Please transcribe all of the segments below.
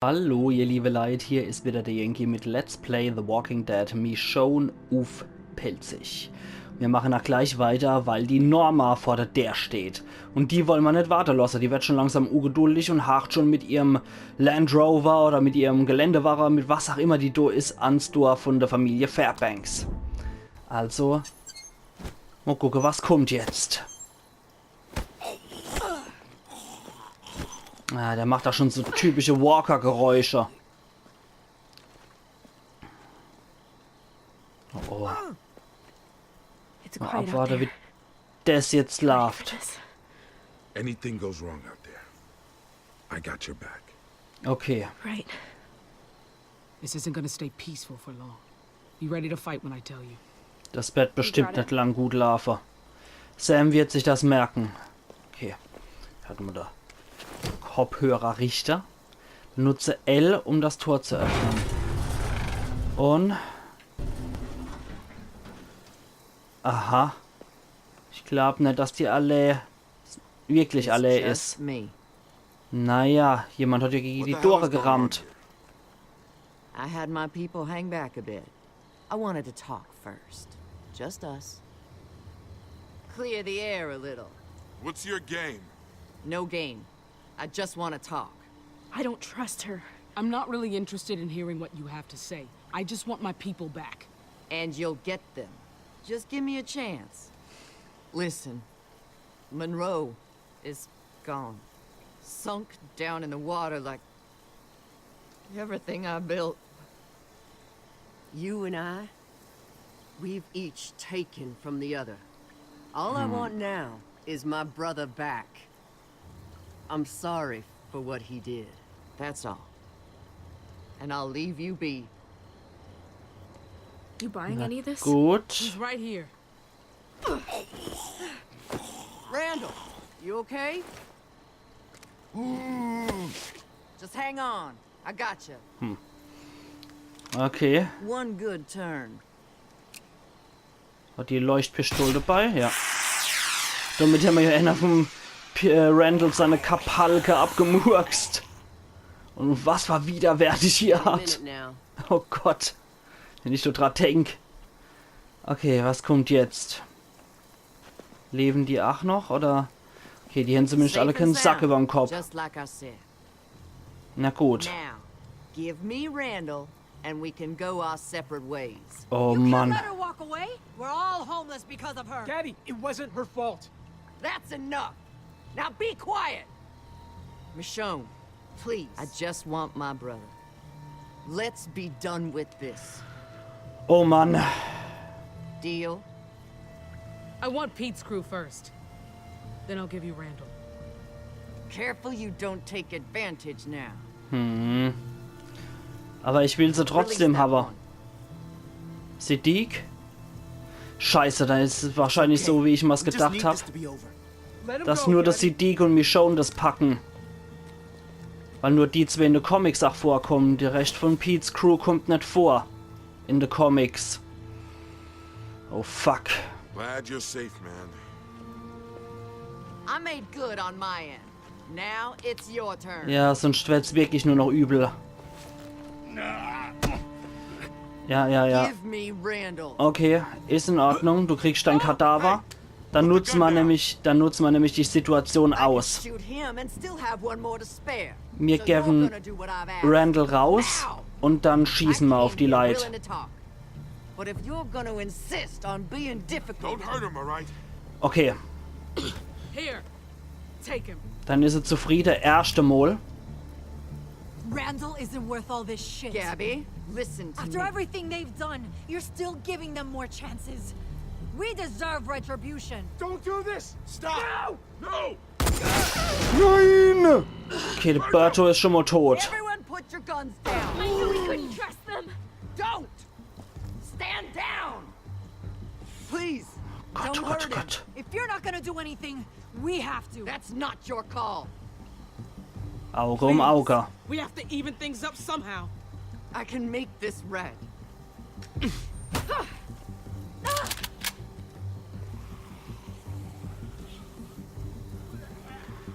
Hallo ihr liebe Leute, hier ist wieder der Yankee mit Let's Play The Walking Dead Michonne auf Pelzig. Wir machen auch gleich weiter, weil die Norma vor der steht. Und die wollen wir nicht warten lassen, die wird schon langsam ungeduldig und hakt schon mit ihrem Land Rover oder mit ihrem Geländewagen, mit was auch immer die da ist, ans Dorf von der Familie Fairbanks. Also, mal gucken, was kommt jetzt. Ah, der macht da schon so typische Walker-Geräusche. Oh. Mal abwarten, wie das jetzt läuft. Anything goes wrong out there, I got your back. Okay. Right. This isn't gonna stay peaceful for long. Be ready to fight when I tell you. Das wird bestimmt nicht lang gut laufen. Sam wird sich das merken. Okay. Hatten wir da. Kopfhörer Richter. Benutze L, um das Tor zu öffnen. Und... Aha. Ich glaube nicht, dass die alle... wirklich alle ist. Naja, jemand hat ja gegen die Tore gerammt. I had my people hang back a bit. I wanted to talk first. Just us. Clear the air a little. What's your game? No game. I just want to talk. I don't trust her. I'm not really interested in hearing what you have to say. I just want my people back. And you'll get them. Just give me a chance. Listen. Monroe is gone. Sunk down in the water like everything I built. You and I, we've each taken from the other. All I want now is my brother back. I'm sorry for what he did. That's all. And I'll leave you be. You buying any of this? Gut. He's right here. Randall, you okay? Just hang on. I got you. Okay. One good turn. Hat die Leuchtpistole dabei? Ja. Damit haben wir ja einer vom Randall seine Kapalke abgemurkst. Und was war widerwärtig hier hat. Oh Gott. Wenn ich so dran denk. Okay, was kommt jetzt? Leben die auch noch, oder? Okay, die haben zumindest alle keinen Sack über dem Kopf. Na gut. Now, give me Randall and we can go our separate ways. Oh Mann. Let her walk away. We're all homeless because of her. Daddy, it wasn't her fault. That's enough. Now be quiet. Michonne, please. I just want my brother. Let's be done with this. Oh Mann. Deal? I want Pete's crew first. Then I'll give you Randall. Careful you don't take advantage now. Aber ich will sie trotzdem haben. Siddiq? Scheiße, da ist es wahrscheinlich so, wie ich mir's gedacht habe. Dass nur das Siddiq und Michonne das packen. Weil nur die zwei in den Comics auch vorkommen. Der Rest von Pete's Crew kommt nicht vor. In den Comics. Oh fuck. Glad you're safe, man. I made good on my end. Now it's your turn. Ja, sonst wird's wirklich nur noch übel. Ja. Give me Randall. Okay, ist in Ordnung. Du kriegst dein Kadaver. Dann nutzen wir nämlich die Situation aus. Shoot him and still have one more to spare. Wir So geben you're gonna do what I've asked. Randall raus und dann schießen wir auf die Leute. But if you're gonna insist on being difficult, Don't hurt him, alright? Okay, Here. Take him. dann ist er zufrieden. Erste Mal. Randall isn't worth all this shit. Gabby, listen to After me. everything they've done, you're still giving them more chances. We deserve retribution. Don't do this! Stop! No! Nein! Okay, der Berto ist schon mal tot. Everyone put your guns down. I knew we couldn't trust them. Don't! Stand down! Please, Gott, don't oh hurt Gott, him. Gott. If you're not gonna do anything, we have to. That's not your call. Auge um Auge. We have to even things up somehow. I can make this red.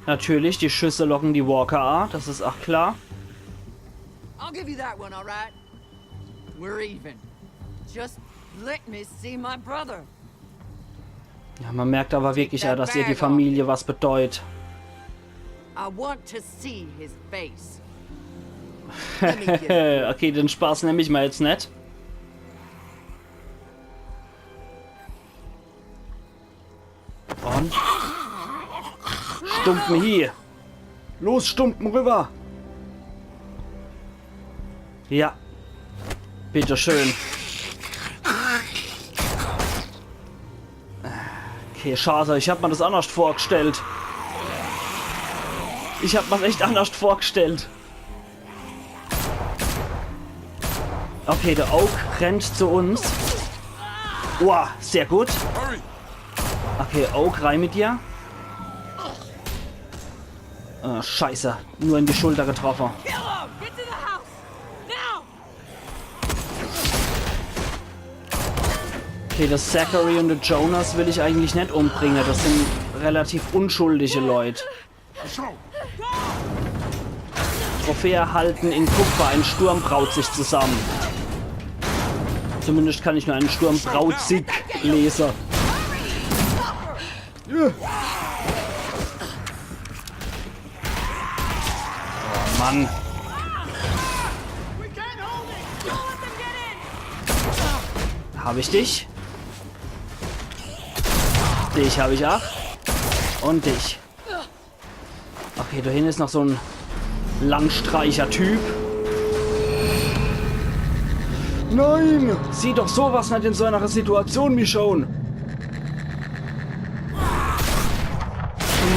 Natürlich, die Schüsse locken die Walker an, das ist auch klar. I'll give you that one, all right? We're even. Just let me see my brother. Ja, man merkt aber wirklich ja, dass ihr die Familie was bedeutet. I want to see his face. Okay, den Spaß nehme ich mal jetzt nicht. Und? Stumpen hier. Los, Stumpen rüber. Ja. Bitteschön. Okay, schade. Ich habe mir das anders vorgestellt. Ich habe mir echt anders vorgestellt. Okay, der Oak rennt zu uns. Wow, sehr gut. Okay, Oak, rein mit dir. Scheiße. Nur in die Schulter getroffen. Okay, das Zachary und der Jonas will ich eigentlich nicht umbringen. Das sind relativ unschuldige Leute. Trophäe erhalten in Kupfer. Ein Sturm braut sich zusammen. Zumindest kann ich nur einen Sturm braut sich lesen. Oh Mann. Habe ich dich? Dich habe ich auch. Und dich. Okay, da hinten ist noch so ein Landstreicher-Typ. Nein! Sieh doch sowas nicht in so einer Situation, Michonne.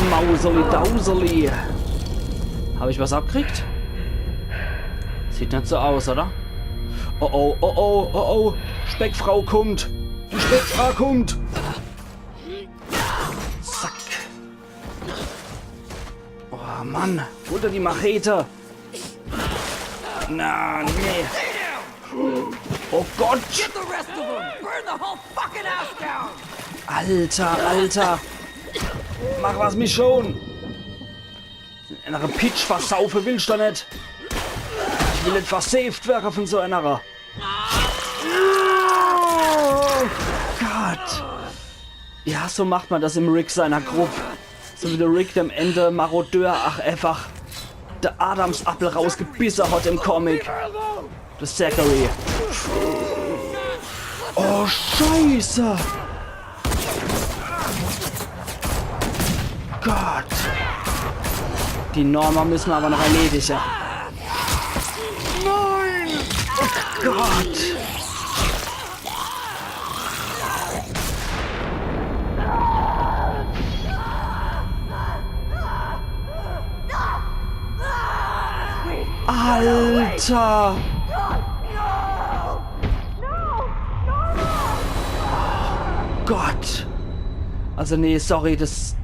Mauseli Dauseli. Habe ich was abgekriegt? Sieht nicht so aus, oder? Oh oh, oh oh, oh oh. Speckfrau kommt. Die Speckfrau kommt. Zack. Oh Mann. Unter die Machete. Na, nee. Oh Gott. Alter, Alter. Mach was, Michonne. Eine Pitch versaufen willst du nicht. Ich will nicht versaved werden von so einer. Oh Gott. Ja, so macht man das im Rick seiner Gruppe. So wie der Rick dem Ende Marodeur, ach einfach der Adamsapfel rausgebissen hat im Comic. Das Zachary. Oh, Scheiße. Gott. Die Norma müssen wir aber noch erledigen. Nein! Oh Gott! Alter! Gott! Also nee, sorry, das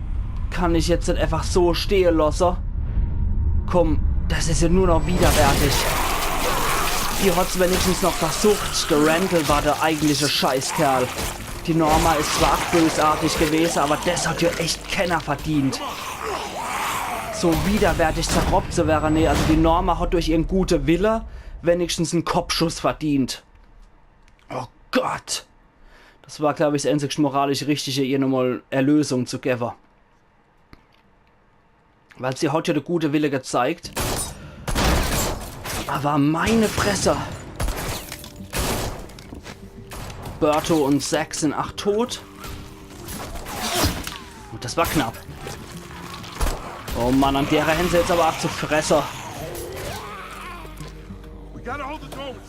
kann ich jetzt nicht einfach so stehen lassen. Komm, das ist ja nur noch widerwärtig. Die hat's wenigstens noch versucht. Der Randall war der eigentliche Scheißkerl. Die Norma ist zwar auch bösartig gewesen, aber das hat ja echt keiner verdient. So widerwärtig zerrobbt zu werden. Nee, also die Norma hat durch ihren guten Wille wenigstens einen Kopfschuss verdient. Oh Gott. Das war, glaube ich, das einzig moralisch Richtige, ihr nochmal Erlösung zu geben. Weil sie hat ja der gute Wille gezeigt. Aber meine Fresse. Berto und Zack sind auch tot. Und das war knapp. Oh Mann, an derer Hände jetzt aber auch zu Fresser.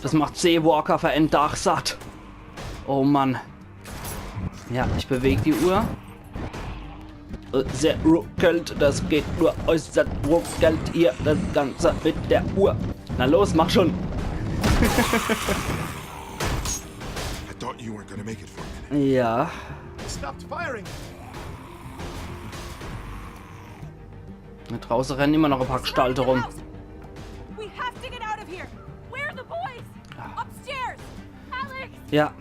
Das macht Seawalker verendet satt. Oh Mann. Ja, ich bewege die Uhr. Sehr ruckelt, das geht nur äußerst ruckelt hier das Ganze mit der Uhr. Na los, mach schon. Ja. Da draußen rennen immer noch ein paar Gestalten rum. Ja.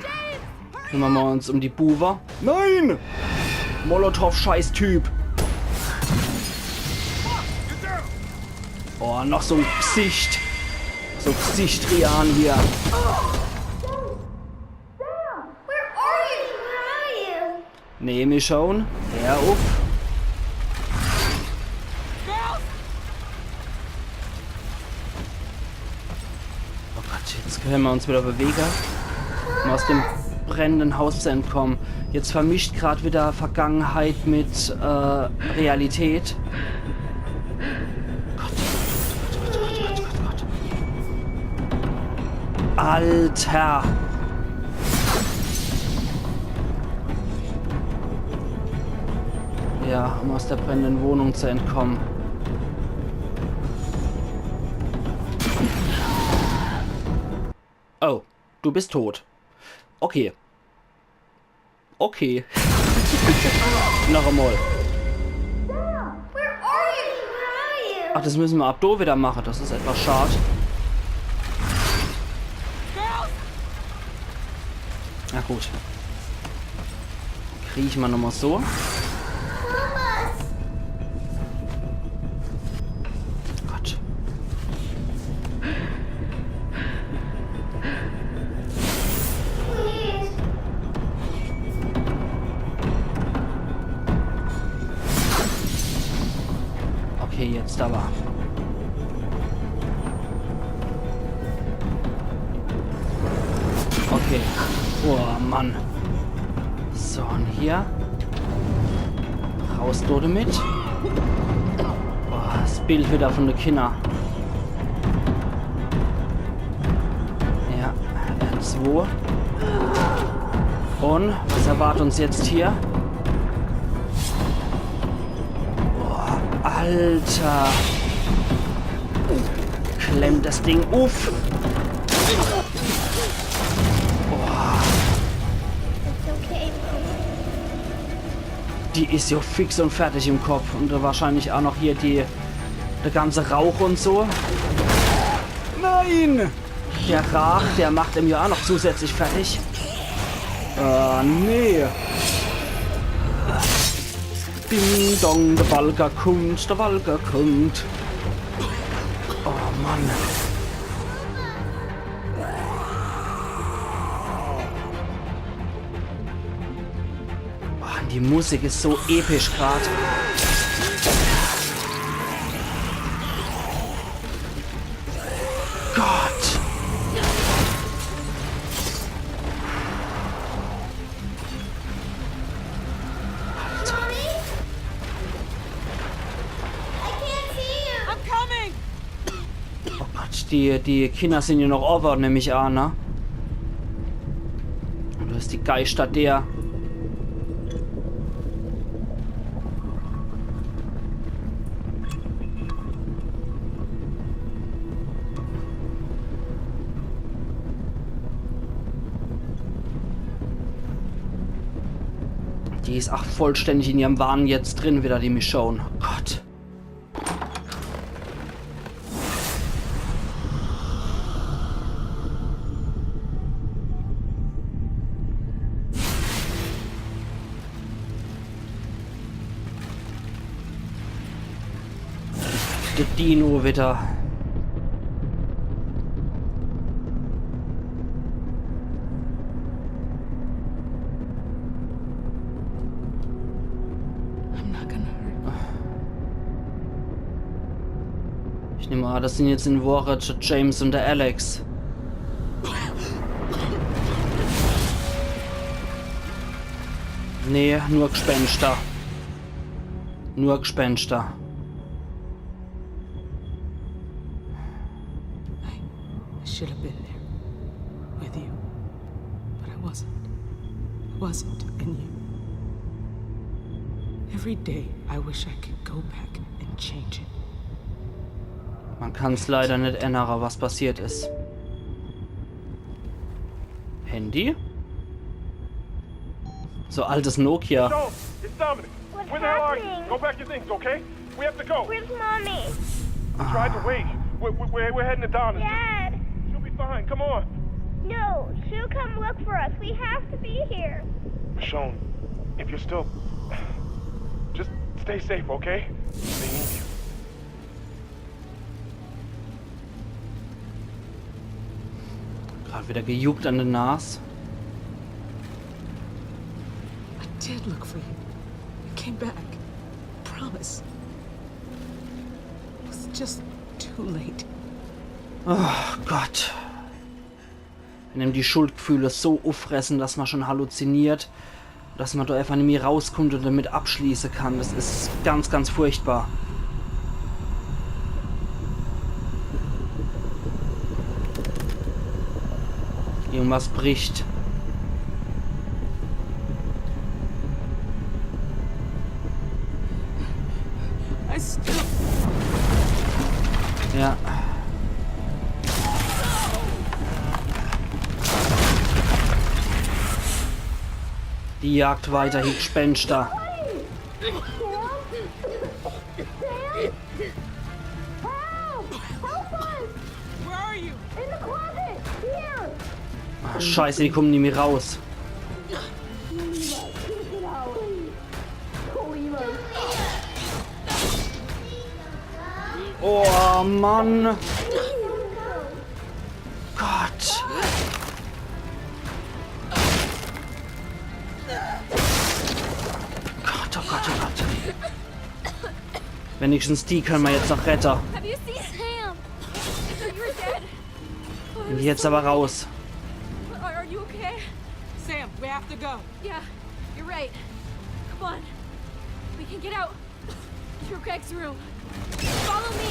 Kümmern wir uns um die Buwer. Nein! Molotow-Scheiß-Typ. Oh, noch so ein Gesicht. So Gesicht Rian hier. Nee, Michonne. Hör auf. Oh Gott, jetzt können wir uns wieder bewegen, um aus dem brennenden Haus zu entkommen. Jetzt vermischt gerade wieder Vergangenheit mit Realität. Gott. Alter! Ja, um aus der brennenden Wohnung zu entkommen. Oh, du bist tot. Okay. Okay. Noch einmal. Ach, das müssen wir ab da wieder machen. Das ist etwas schade. Na gut. Kriege ich mal nochmal so. Gott. Okay, jetzt aber. Okay. Oh Mann. So, und hier. Raus damit. Oh, das Bild wieder von der Kinder. Ja, R2. Und was erwartet uns jetzt hier? Oh, Alter. Klemmt das Ding auf. Die ist ja fix und fertig im Kopf. Und wahrscheinlich auch noch hier der ganze Rauch und so. Nein! Der Rauch, der macht ihm ja auch noch zusätzlich fertig. Nee. Ding dong, der Walker kommt, der Walker kommt. Oh Mann. Die Musik ist so episch gerade. Gott. Alter. Oh Gott, die Kinder sind ja noch over, nehme ich an, ne? Und das ist die Geister der. Die ist auch vollständig in ihrem Wahn jetzt drin, wieder die Michonne. Oh Gott. Der Dino wieder. Ich nehme an, das sind jetzt in Warwick, James und der Alex. Nee, nur Gespenster. Nur Gespenster. I should have been there with you, but I wasn't. I wasn't in you. Every day I wish I could go back and change it. Man kann es leider nicht ändern, was passiert ist. Handy? So altes Nokia. So, it's Dominic. Where the hell are you? Go back your things, okay? We have to go. Where's Mommy? We tried to wait. We're heading to Donna's. Dad! She'll be fine. Come on. No, she'll come look for us. We have to be here. Michonne, if you're still... Just stay safe, okay? They need you. Gerade wieder gejuckt an der Nase. I did look for you. I came back. Promise. It was just too late. Oh Gott. Wenn ihm die Schuldgefühle so auffressen, dass man schon halluziniert, dass man da einfach nicht mehr rauskommt und damit abschließen kann. Das ist ganz, ganz furchtbar. Irgendwas bricht. I still... Ja. Die jagt weiterhin Gespenster. Ach, Scheiße, die kommen nicht mehr raus. Oh Mann. Gott. Gott, oh Gott, oh Gott. Wenigstens die können wir jetzt noch retten. Have you seen Sam? I thought you were dead. Oh, Und jetzt aber raus. are you okay? Sam, we have to go. Yeah, you're right. Come on. We can get out through Greg's room. Follow me.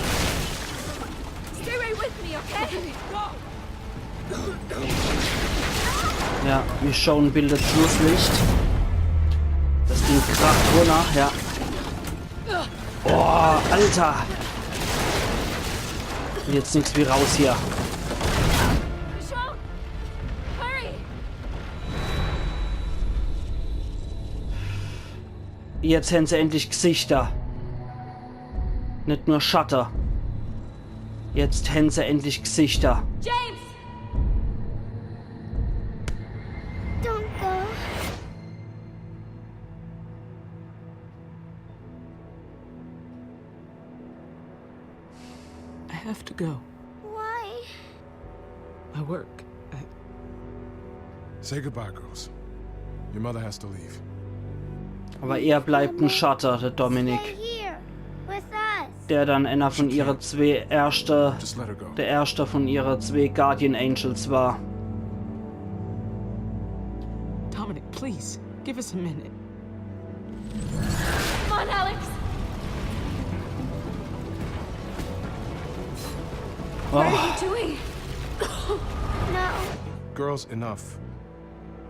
Stay right with me, okay? Go! Ja, Michonne bildet Schlusslicht. Das Ding kracht runter, ja. Oh, Alter. Jetzt nichts wie raus hier. Michonne! Hurry! Jetzt haben sie endlich Gesichter. Nicht nur Shutter. Jetzt haben sie endlich Gesichter. James! Don't go. I have to go. Why? My work. Say goodbye, girls. Your mother has to leave. Aber er bleibt ein Shutter, der Dominik. Here, with us. Der dann einer von ihrer zwei erste, Just let her go. der erste von ihrer zwei Guardian Angels war. Dominic, please, give us a minute. Come on, Alex. What are you doing? No. Girls, enough.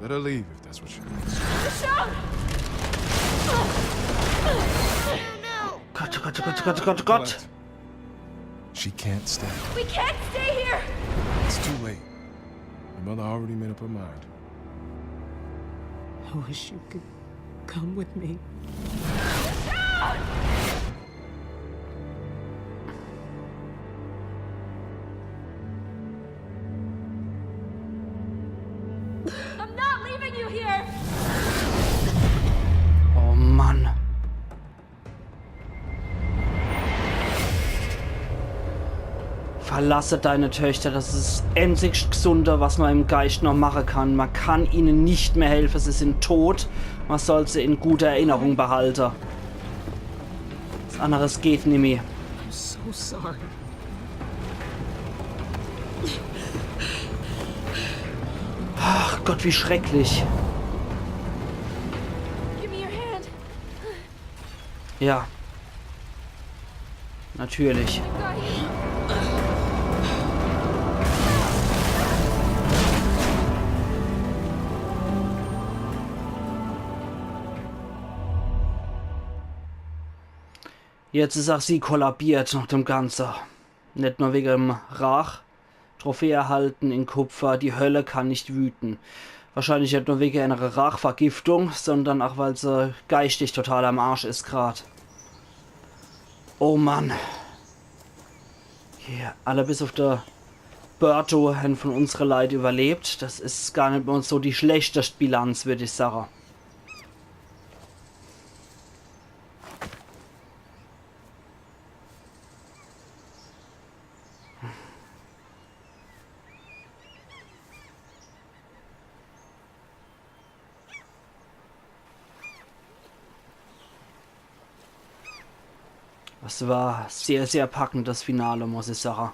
Let her leave if that's what she wants. Michonne! No. Gott, oh Gott, oh Gott, oh Gott, oh Gott, oh Gott. Colette, she can't stay. We can't stay here. It's too late. Your mother already made up her mind. I wish you could come with me. I'm not leaving you here. Oh Mann. Verlasse deine Töchter, das ist das einzig Gesunde, was man im Geist noch machen kann. Man kann ihnen nicht mehr helfen, sie sind tot. Man soll sie in guter Erinnerung behalten. Was anderes geht nicht mehr. I'm so sorry. Ach Gott, wie schrecklich. Give me your hand. Ja. Natürlich. I got you. Jetzt ist auch sie kollabiert nach dem Ganzen. Nicht nur wegen dem Rach. Trophäe erhalten in Kupfer, die Hölle kann nicht wüten. Wahrscheinlich nicht nur wegen einer Rachvergiftung, sondern auch weil sie geistig total am Arsch ist gerade. Oh Mann. Hier, alle bis auf der Berto haben von unserer Leid überlebt. Das ist gar nicht mehr so die schlechteste Bilanz, würde ich sagen. Das war sehr, sehr packend, das Finale, muss ich sagen.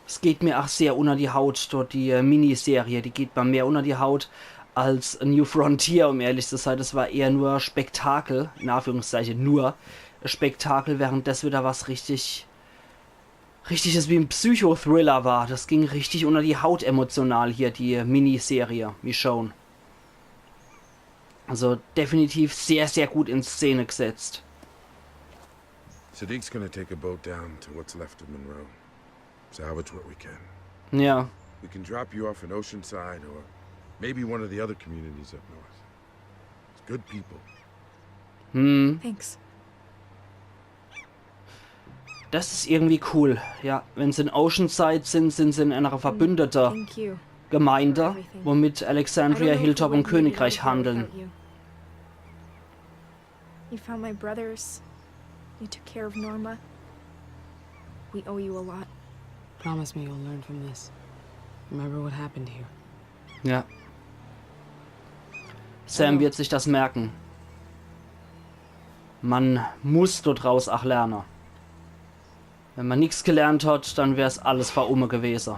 Es geht mir auch sehr unter die Haut, dort die Miniserie, die geht mir mehr unter die Haut als New Frontier, um ehrlich zu sein. Das war eher nur Spektakel, in Anführungszeichen nur Spektakel, während das wieder was richtiges wie ein Psychothriller war. Das ging richtig unter die Haut emotional hier, die Miniserie, wie schon. Also definitiv sehr, sehr gut in Szene gesetzt. Sadiq's gonna take a boat down to what's left of Monroe. Salvage what we can. Ja. We can drop you off in Oceanside or maybe one of the other communities up north. It's good people. Thanks. Das ist irgendwie cool. Ja, wenn sie in Oceanside sind, sind sie in einer verbündeten Thank you. Gemeinde, womit I Alexandria, don't know if we Hilltop und would've made it Königreich out here handeln. without you. You found my brothers. You took care of Norma. We owe you a lot. Promise me you'll learn from this. Remember what happened here. Ja. Sam wird sich das merken. Man muss dort raus auch lernen. Wenn man nichts gelernt hat, dann wäre es alles verumme gewesen.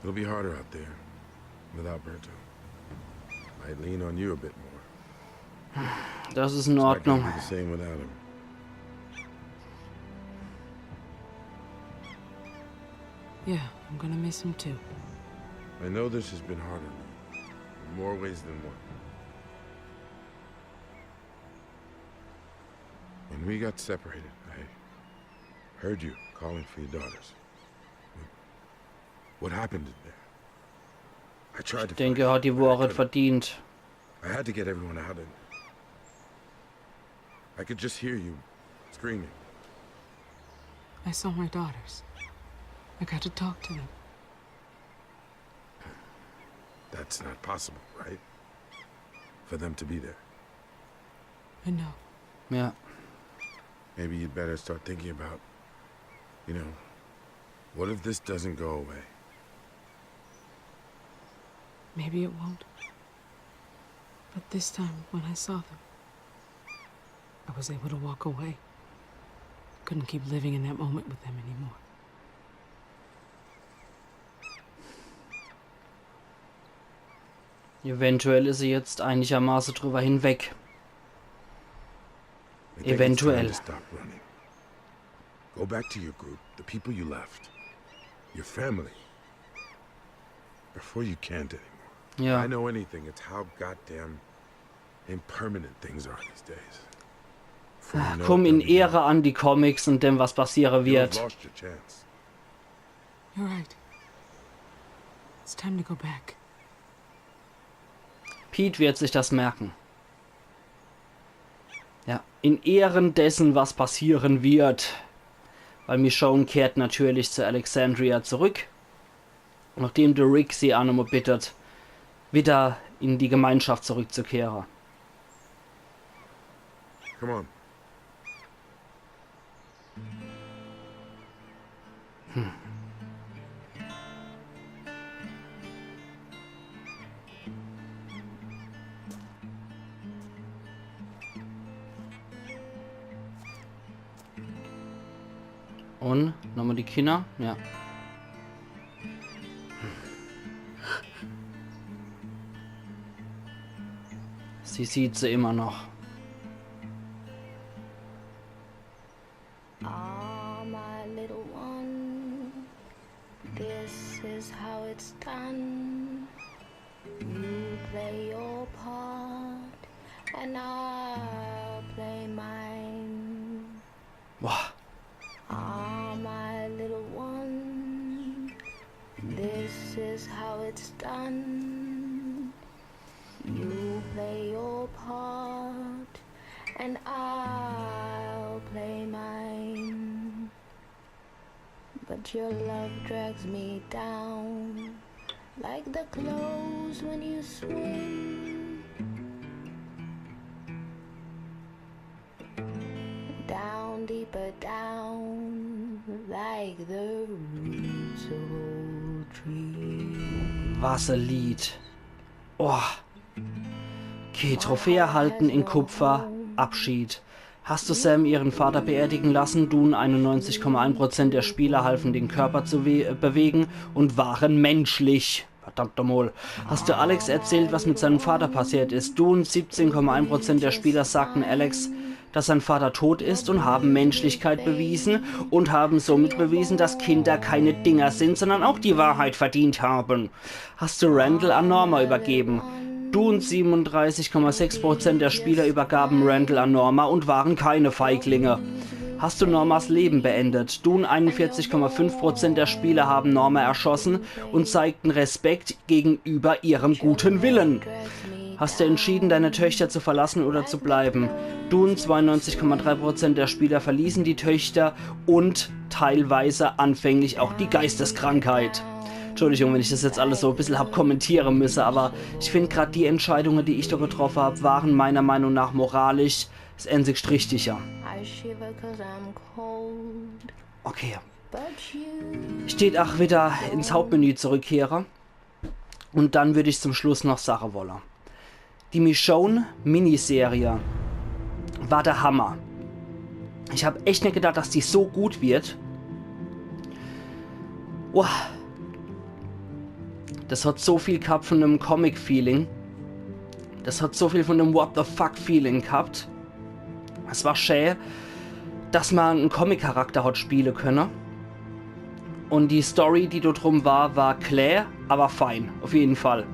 It'll be harder out there without Berto. Might lean on you a bit more. Das ist in It's not gonna Ordnung. be the same without him. Yeah, I'm gonna miss him too. I know this has been hard on you, in more ways than one. When we got separated, I heard you calling for your daughters. What happened in there? I tried to Ich denke, find er hat die but I Wahrheit couldn't. verdient. I had to get everyone out and I could just hear you screaming. I saw my daughters. I got to talk to them. That's not possible, right? For them to be there. I know. Ja. Maybe you'd better start thinking about, what if this doesn't go away? Maybe it won't. But this time, when I saw them, I was able to walk away. Couldn't keep living in that moment with them anymore. Eventuell ist sie jetzt einigermaßen drüber hinweg. I think it's Eventuell. time to stop running. Go back to your group, the people you left, your family, before you can't anymore. Ja. I know anything. It's how goddamn impermanent things are these days. Before you know Komm it, in they'll be Ehre an die Comics und dem, was passieren gone. You'll have wird. lost your chance. You're right. It's time to go back. Pete wird sich das merken. Ja, in Ehren dessen, was passieren wird. Weil Michonne kehrt natürlich zu Alexandria zurück. Nachdem der Rick sie auch nochmal bittet, wieder in die Gemeinschaft zurückzukehren. Come on. Und nochmal die Kinder. Ja. Sie sieht sie immer noch. Ah, my little one, this is how it's done. You play your part, and I'll play mine. Boah. Ah, my little one, this is how it's done. You play your part, and I'll play mine. But your love drags me down, like the clothes when you swim. Down, deeper down, like the roots of old trees. Was ein Lied. Oh. Okay, Trophäe erhalten in Kupfer. Abschied. Hast du Sam ihren Vater beerdigen lassen? Dune 91,1% der Spieler halfen den Körper zu bewegen und waren menschlich. Verdammt nochmal. Hast du Alex erzählt, was mit seinem Vater passiert ist? Dune 17,1% der Spieler sagten Alex, dass sein Vater tot ist und haben Menschlichkeit bewiesen und haben somit bewiesen, dass Kinder keine Dinger sind, sondern auch die Wahrheit verdient haben. Hast du Randall an Norma übergeben? Dune 37,6% der Spieler übergaben Randall an Norma und waren keine Feiglinge. Hast du Normas Leben beendet? Dune 41,5% der Spieler haben Norma erschossen und zeigten Respekt gegenüber ihrem guten Willen. Hast du entschieden, deine Töchter zu verlassen oder zu bleiben? Dune 92,3% der Spieler verließen die Töchter und teilweise anfänglich auch die Geisteskrankheit. Entschuldigung, wenn ich das jetzt alles so ein bisschen kommentieren müsse, aber ich finde gerade die Entscheidungen, die ich da getroffen habe, waren meiner Meinung nach moralisch das einzig Richtige. Okay. Steht auch wieder ins Hauptmenü zurückkehre. Und dann würde ich zum Schluss noch sagen wollen. Die Michonne Miniserie war der Hammer. Ich habe echt nicht gedacht, dass die so gut wird. Wow. Das hat so viel gehabt von einem Comic-Feeling. Das hat so viel von einem What-the-fuck-Feeling gehabt. Es war schön, dass man einen Comic-Charakter hat spielen können. Und die Story, die da drum war klar, aber fein. Auf jeden Fall.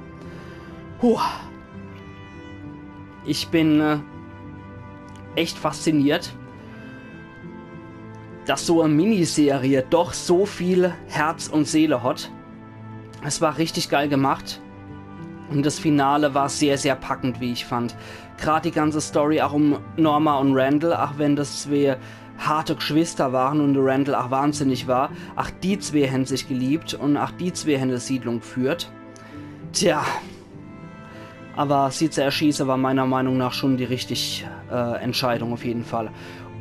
Ich bin echt fasziniert, dass so eine Miniserie doch so viel Herz und Seele hat. Es war richtig geil gemacht und das Finale war sehr, sehr packend, wie ich fand. Gerade die ganze Story auch um Norma und Randall, auch wenn das zwei harte Geschwister waren und Randall auch wahnsinnig war, auch die zwei haben sich geliebt und auch die zwei haben die Siedlung geführt. Tja, aber sie zu erschießen war meiner Meinung nach schon die richtige Entscheidung auf jeden Fall.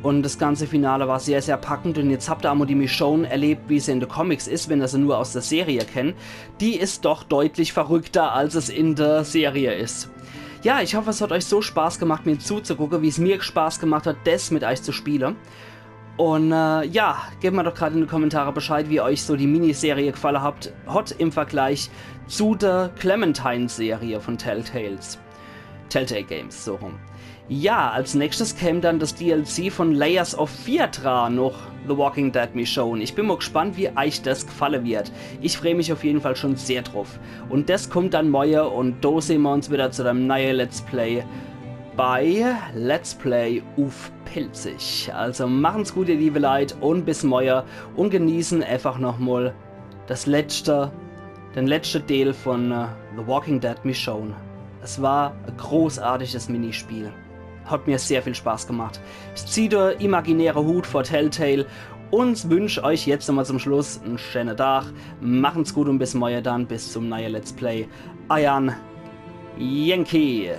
Und das ganze Finale war sehr, sehr packend. Und jetzt habt ihr einmal die Michonne erlebt, wie sie in den Comics ist, wenn ihr sie nur aus der Serie kennt. Die ist doch deutlich verrückter, als es in der Serie ist. Ja, ich hoffe, es hat euch so Spaß gemacht, mir zuzugucken, wie es mir Spaß gemacht hat, das mit euch zu spielen. Und ja, gebt mir doch gerade in die Kommentare Bescheid, wie euch so die Miniserie gefallen hat im Vergleich zu der Clementine-Serie von Telltale Games, so rum. Ja, als nächstes käme dann das DLC von Layers of Fear dran, noch The Walking Dead Michonne. Ich bin mal gespannt, wie euch das gefallen wird. Ich freue mich auf jeden Fall schon sehr drauf. Und das kommt dann morgen und da sehen wir uns wieder zu einem neuen Let's Play bei Let's Play Uf Pilzig. Also machen's gut, ihr liebe Leute, und bis morgen und genießen einfach nochmal den letzten Teil von The Walking Dead Michonne. Es war ein großartiges Minispiel. Hat mir sehr viel Spaß gemacht. Ich ziehe den imaginären Hut vor Telltale und wünsche euch jetzt nochmal zum Schluss einen schönen Tag. Machen's gut und bis morgen dann. Bis zum neuen Let's Play. Euer Yankee.